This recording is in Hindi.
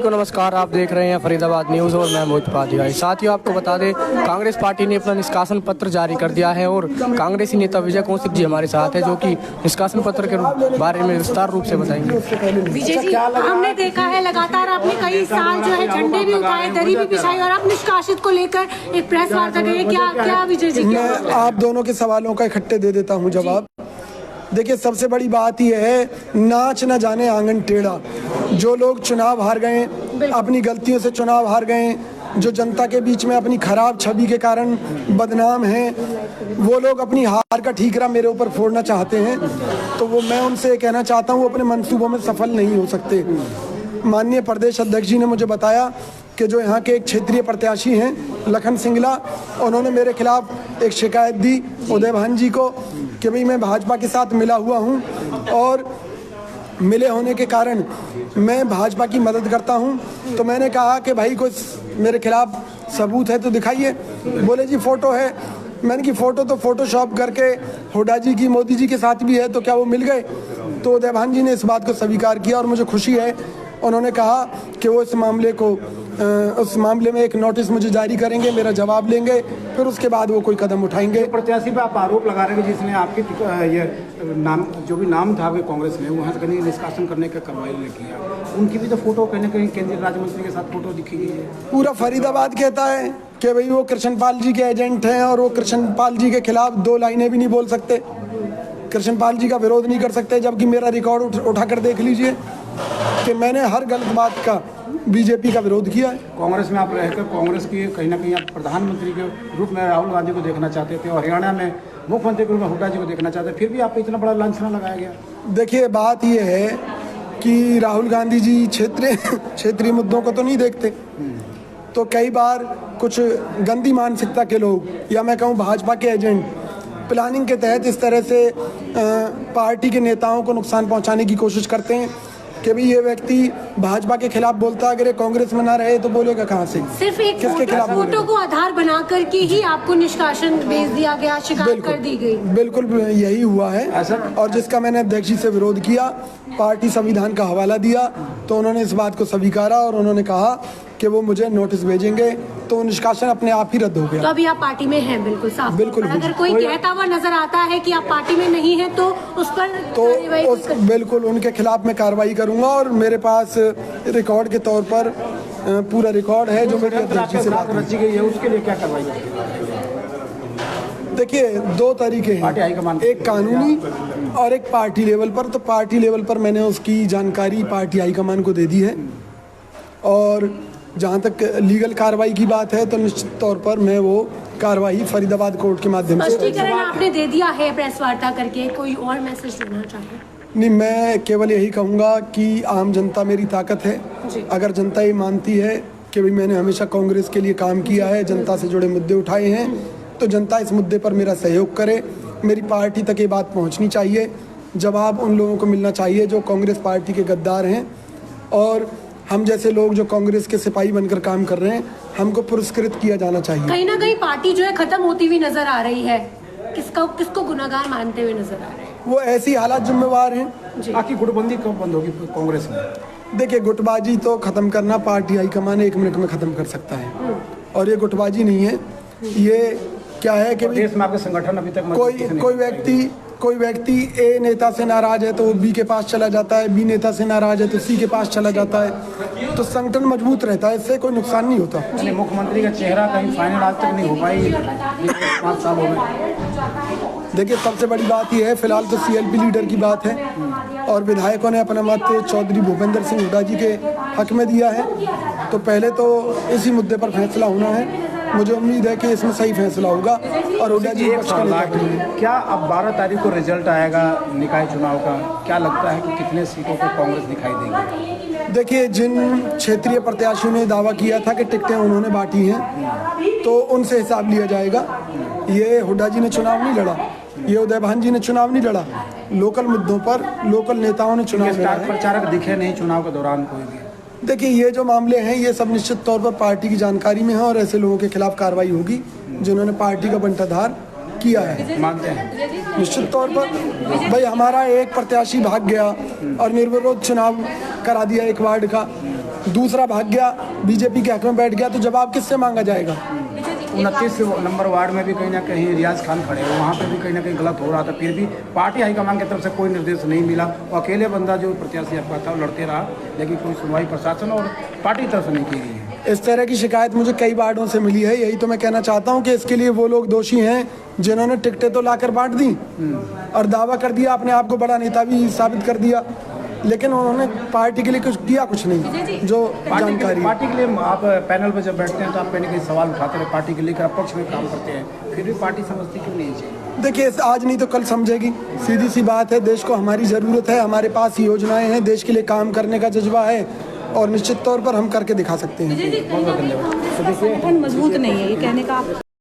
को नमस्कार, आप देख रहे हैं फरीदाबाद न्यूज़ और मैं मोहित उपाध्याय। साथियों, आपको बता दें, कांग्रेस पार्टी ने अपना निष्कासन पत्र जारी कर दिया है और कांग्रेसी नेता विजय कौशिक जी हमारे साथ है, जो कि निष्कासन पत्र के बारे में विस्तार रूप से बताएंगे। विजय जी, हमने देखा है लगातार आपने कई साल जो है झंडे भी उठाए, दरी भी बिछाई और आप निष्कासित को लेकर एक प्रेस वार्ता करें। क्या विजय जी? मैं आप दोनों के सवालों का इकट्ठे दे देता हूँ जवाब। देखिए, सबसे बड़ी बात यह है, नाच न जाने आंगन टेढ़ा। जो लोग चुनाव हार गए, अपनी गलतियों से चुनाव हार गए, जो जनता के बीच में अपनी खराब छवि के कारण बदनाम हैं, वो लोग अपनी हार का ठीकरा मेरे ऊपर फोड़ना चाहते हैं। तो वो मैं उनसे कहना चाहता हूँ, अपने मंसूबों में सफल नहीं हो सकते। माननीय प्रदेश अध्यक्ष जी ने मुझे बताया कि जो यहाँ के एक क्षेत्रीय प्रत्याशी हैं लखन सिंगला, उन्होंने मेरे खिलाफ एक शिकायत दी उदय भान जी को कि भाई मैं भाजपा के साथ मिला हुआ हूँ और मिले होने के कारण मैं भाजपा की मदद करता हूँ। तो मैंने कहा कि भाई कुछ मेरे खिलाफ सबूत है तो दिखाइए। बोले जी फ़ोटो है। मैंने की फ़ोटो तो फोटोशॉप करके हुड्डा जी की मोदी जी के साथ भी है, तो क्या वो मिल गए? तो उदय भान जी ने इस बात को स्वीकार किया और मुझे खुशी है। उन्होंने कहा कि वो उस मामले में एक नोटिस मुझे जारी करेंगे, मेरा जवाब लेंगे, फिर उसके बाद वो कोई कदम उठाएंगे। प्रत्याशी पे आप आरोप लगा रहे हैं जिसने आपके ये नाम जो भी नाम था कांग्रेस में, वहाँ से कहीं निष्कासन करने का कार्रवाई नहीं किया, उनकी भी तो फोटो कहीं ना कहीं केंद्रीय राज्य मंत्री के साथ फोटो दिखी गई है। पूरा फरीदाबाद कहता है कि भाई वो कृष्णपाल जी के एजेंट हैं और वो कृष्णपाल जी के खिलाफ दो लाइनें भी नहीं बोल सकते, कृष्णपाल जी का विरोध नहीं कर सकते, जबकि मेरा रिकॉर्ड उठाकर देख लीजिए कि मैंने हर गलत बात का बीजेपी का विरोध किया है। कांग्रेस में आप रहकर कांग्रेस की कहीं ना कहीं आप प्रधानमंत्री के रूप में राहुल गांधी को देखना चाहते थे और हरियाणा में मुख्यमंत्री के रूप में हुड्डा जी को देखना चाहते थे, फिर भी आप इतना बड़ा लांछना लगाया गया। देखिए, बात यह है कि राहुल गांधी जी क्षेत्रीय मुद्दों को तो नहीं देखते। तो कई बार कुछ गंदी मानसिकता के लोग, या मैं कहूँ भाजपा के एजेंट, प्लानिंग के तहत इस तरह से पार्टी के नेताओं को नुकसान पहुंचाने की कोशिश करते हैं कि भाई ये व्यक्ति भाजपा के खिलाफ बोलता है, अगर ये कांग्रेस में ना रहे तो बोलेगा कहाँ से? सिर्फ एक फोटो को आधार बना करके ही आपको निष्कासन भेज दिया गया, शिकायत कर दी गई। बिल्कुल यही हुआ है और जिसका मैंने अध्यक्ष जी से विरोध किया, पार्टी संविधान का हवाला दिया, तो उन्होंने इस बात को स्वीकारा और उन्होंने कहा कि वो मुझे नोटिस भेजेंगे, तो निष्कासन अपने आप ही रद्द हो गया। तो अभी आप पार्टी में हैं? बिल्कुल साफ। बिल्कुल। अगर कोई कहता हुआ नजर आता है कि आप पार्टी में नहीं है तो उस पर बिल्कुल उनके खिलाफ मैं कार्रवाई करूंगा और मेरे पास रिकॉर्ड के तौर पर पूरा रिकॉर्ड है जो मेरे अध्यक्ष जी से बात रची गई है, उसके लिए क्या कार्रवाई? देखिए, दो तरीके हैं, एक कानूनी और एक पार्टी लेवल पर। तो पार्टी लेवल पर मैंने उसकी जानकारी पार्टी हाईकमान को दे दी है और जहाँ तक लीगल कार्रवाई की बात है तो निश्चित तौर पर मैं वो कार्रवाई फरीदाबाद कोर्ट के माध्यम से। स्पष्टीकरण आपने दे दिया है प्रेस वार्ता करके, कोई और मैसेज देना चाहिए? नहीं, मैं केवल यही कहूँगा कि आम जनता मेरी ताकत है। अगर जनता ये मानती है कि भाई मैंने हमेशा कांग्रेस के लिए काम किया है, जनता से जुड़े मुद्दे उठाए हैं, तो जनता इस मुद्दे पर मेरा सहयोग करे। मेरी पार्टी तक ये बात पहुँचनी चाहिए, जवाब उन लोगों को मिलना चाहिए जो कांग्रेस पार्टी के गद्दार हैं, और हम जैसे लोग जो कांग्रेस के सिपाही बनकर काम कर रहे हैं, हमको पुरस्कृत किया जाना चाहिए। कहीं ना कहीं पार्टी जो है खत्म होती हुई नजर आ रही है, किसको गुनाहगार मानते हुए नजर आ रहे हैं? वो ऐसी हालात जिम्मेवार हैं। आपकी गुटबंदी कब बंद होगी कांग्रेस में? देखिए, गुटबाजी तो खत्म करना पार्टी हाईकमान 1 मिनट में खत्म कर सकता है, और ये गुटबाजी नहीं है। ये क्या है कि देश में आपके संगठन अभी तक कोई व्यक्ति ए नेता से नाराज है तो वो बी के पास चला जाता है, बी नेता से नाराज है तो सी के पास चला जाता है, तो संगठन मजबूत रहता है, इससे कोई नुकसान नहीं होता। मुख्यमंत्री का चेहरा कहीं फाइनल आज तक नहीं हो पाई, 5 साल हो गए। देखिए, सबसे बड़ी बात यह है, फिलहाल तो CLP लीडर की बात है और विधायकों ने अपना मत चौधरी भूपेंद्र सिंह हुड्डा जी के हक में दिया है, तो पहले तो इसी मुद्दे पर फैसला होना है। मुझे उम्मीद है कि इसमें सही फैसला होगा और हुड्डा जी क्या अब 12 तारीख को रिजल्ट आएगा निकाय चुनाव का, क्या लगता है कि कितने सीटों पर कांग्रेस दिखाई देगी? देखिए, जिन क्षेत्रीय प्रत्याशियों ने दावा किया था कि टिकटें उन्होंने बांटी हैं, तो उनसे हिसाब लिया जाएगा। ये हुड्डा जी ने चुनाव नहीं लड़ा, ये उदय भान जी ने चुनाव नहीं लड़ा, लोकल मुद्दों पर लोकल नेताओं ने चुनाव लड़ा है। प्रचारक दिखे नहीं चुनाव के दौरान कोई भी? देखिए, ये जो मामले हैं ये सब निश्चित तौर पर पार्टी की जानकारी में है और ऐसे लोगों के खिलाफ कार्रवाई होगी जिन्होंने पार्टी का बंटाधार किया है। मानते हैं निश्चित तौर पर भाई, हमारा एक प्रत्याशी भाग गया और निर्विरोध चुनाव करा दिया एक वार्ड का, दूसरा भाग गया, बीजेपी के हक में बैठ गया, तो जवाब किससे मांगा जाएगा? 29 नंबर वार्ड में भी कहीं ना कहीं रियाज खान खड़े हैं, वहाँ पे भी कहीं ना कहीं गलत हो रहा था, फिर भी पार्टी हाईकमान की तरफ से कोई निर्देश नहीं मिला। और अकेले बंदा जो प्रत्याशी आपका था वो लड़ते रहा, लेकिन कोई सुनवाई प्रशासन और पार्टी की तरफ से नहीं की गई है। इस तरह की शिकायत मुझे कई वार्डों से मिली है। यही तो मैं कहना चाहता हूँ कि इसके लिए वो लोग दोषी हैं जिन्होंने टिकटें तो लाकर बांट दी और दावा कर दिया, अपने आप को बड़ा नेता भी साबित कर दिया, लेकिन उन्होंने पार्टी के लिए कुछ किया कुछ नहीं। जो जानकारी पार्टी के लिए आप पैनल पर जब बैठते हैं तो आप कहीं ना कहीं सवाल उठाते रहे, पार्टी के लेकर पक्ष में काम करते हैं, फिर भी पार्टी समझती क्यों नहीं चाहिए? देखिए, आज नहीं तो कल समझेगी, सीधी सी बात है। देश को हमारी ज़रूरत है, हमारे पास योजनाएं हैं, देश के लिए काम करने का जज्बा है और निश्चित तौर पर हम करके दिखा सकते हैं। संगठन मजबूत नहीं है, ये कहने का आप